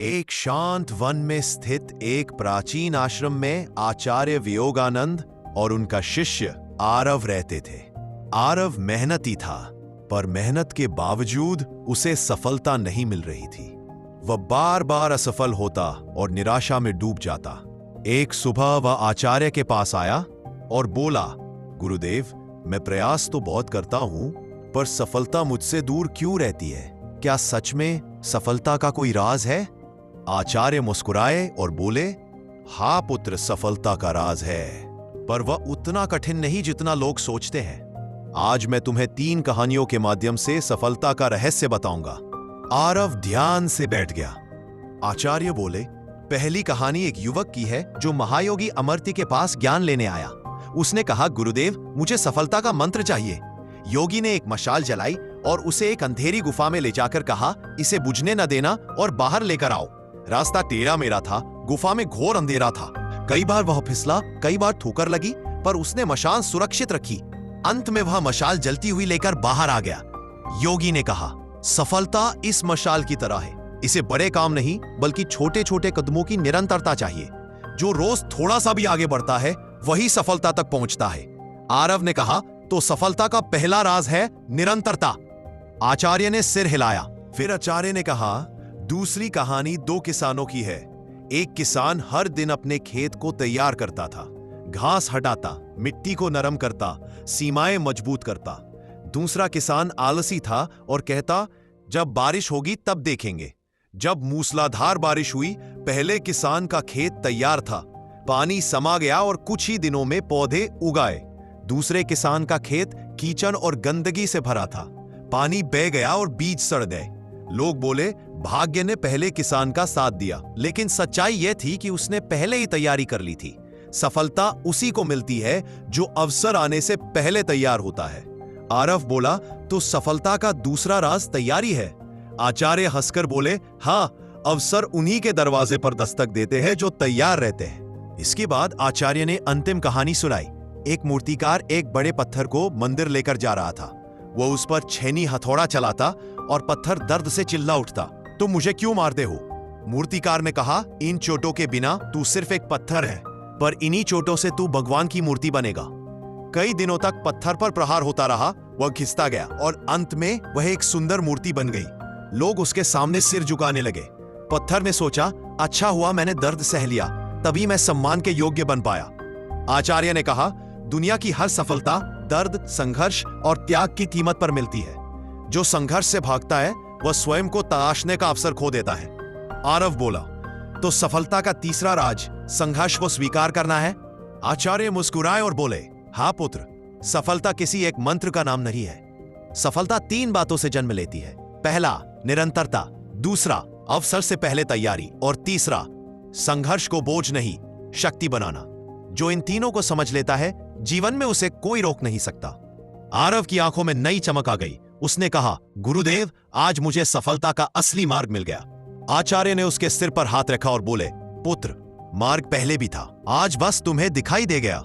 एक शांत वन में स्थित एक प्राचीन आश्रम में आचार्य वियोगानंद और उनका शिष्य आरव रहते थे। आरव मेहनती था, पर मेहनत के बावजूद उसे सफलता नहीं मिल रही थी। वह बार बार असफल होता और निराशा में डूब जाता। एक सुबह वह आचार्य के पास आया और बोला, गुरुदेव, मैं प्रयास तो बहुत करता हूं, पर सफलता मुझसे दूर क्यों रहती है? क्या सच में सफलता का कोई राज है? आचार्य मुस्कुराए और बोले, हाँ पुत्र, सफलता का राज है, पर वह उतना कठिन नहीं जितना लोग सोचते हैं। आज मैं तुम्हें 3 कहानियों के माध्यम से सफलता का रहस्य बताऊंगा। आरव ध्यान से बैठ गया। आचार्य बोले, पहली कहानी एक युवक की है जो महायोगी अमर्त्य के पास ज्ञान लेने आया। उसने कहा, गुरुदेव, मुझे सफलता का मंत्र चाहिए। योगी ने एक मशाल जलाई और उसे एक अंधेरी गुफा में ले जाकर कहा, इसे बुझने न देना और बाहर लेकर आओ। रास्ता टेढ़ा मेढ़ा था, गुफा में घोर अंधेरा था। कई बार वह फिसला, कई बार ठोकर लगी, पर उसने मशाल सुरक्षित रखी। अंत में वह मशाल जलती हुई लेकर बाहर आ गया। योगी ने कहा, सफलता इस मशाल की तरह है। इसे बड़े काम नहीं, बल्कि छोटे छोटे कदमों की निरंतरता चाहिए। जो रोज थोड़ा सा भी आगे बढ़ता है, वही सफलता तक पहुंचता है। आरव ने कहा, तो सफलता का पहला राज है निरंतरता। आचार्य ने सिर हिलाया। फिर आचार्य ने कहा, दूसरी कहानी 2 किसानों की है। एक किसान हर दिन अपने खेत को तैयार करता था, घास हटाता, मिट्टी को नरम करता, सीमाएं मजबूत करता। दूसरा किसान आलसी था और कहता, जब बारिश होगी तब देखेंगे। जब मूसलाधार बारिश हुई, पहले किसान का खेत तैयार था, पानी समा गया और कुछ ही दिनों में पौधे उगाए। दूसरे किसान का खेत कीचड़ और गंदगी से भरा था, पानी बह गया और बीज सड़ गए। लोग बोले, भाग्य ने पहले किसान का साथ दिया, लेकिन सच्चाई यह थी कि उसने पहले ही तैयारी कर ली थी। सफलता उसी को मिलती है जो अवसर आने से पहले तैयार होता है। आरव बोला, तो सफलता का दूसरा राज तैयारी है। आचार्य हंसकर बोले, हाँ, अवसर उन्हीं के दरवाजे पर दस्तक देते हैं जो तैयार रहते हैं। इसके बाद आचार्य ने अंतिम कहानी सुनाई। एक मूर्तिकार एक बड़े पत्थर को मंदिर लेकर जा रहा था। वह उस पर छेनी हथौड़ा चलाता और पत्थर दर्द से चिल्ला उठता, तुम मुझे क्यों मारते हो? मूर्तिकार ने कहा, इन चोटों के बिना तू सिर्फ एक पत्थर है, पर इन्हीं चोटों से तू भगवान की मूर्ति बनेगा। कई दिनों तक पत्थर पर प्रहार होता रहा। वह घिसता गया और अंत में वह एक सुंदर मूर्ति बन गई। लोग उसके सामने सिर झुकाने लगे। पत्थर ने सोचा, अच्छा हुआ मैंने दर्द सह लिया, तभी मैं सम्मान के योग्य बन पाया। आचार्य ने कहा, दुनिया की हर सफलता दर्द, संघर्ष और त्याग की कीमत पर मिलती है। जो संघर्ष से भागता है, वह स्वयं को तराशने का अवसर खो देता है। आरव बोला, तो सफलता का तीसरा राज संघर्ष को स्वीकार करना है? आचार्य मुस्कुराए और बोले, हाँ पुत्र, सफलता किसी एक मंत्र का नाम नहीं है। सफलता 3 बातों से जन्म लेती है। पहला, निरंतरता। दूसरा, अवसर से पहले तैयारी। और तीसरा, संघर्ष को बोझ नहीं, शक्ति बनाना। जो इन तीनों को समझ लेता है, जीवन में उसे कोई रोक नहीं सकता। आरव की आंखों में नई चमक आ गई। उसने कहा, गुरुदेव, आज मुझे सफलता का असली मार्ग मिल गया। आचार्य ने उसके सिर पर हाथ रखा और बोले, पुत्र, मार्ग पहले भी था, आज बस तुम्हें दिखाई दे गया।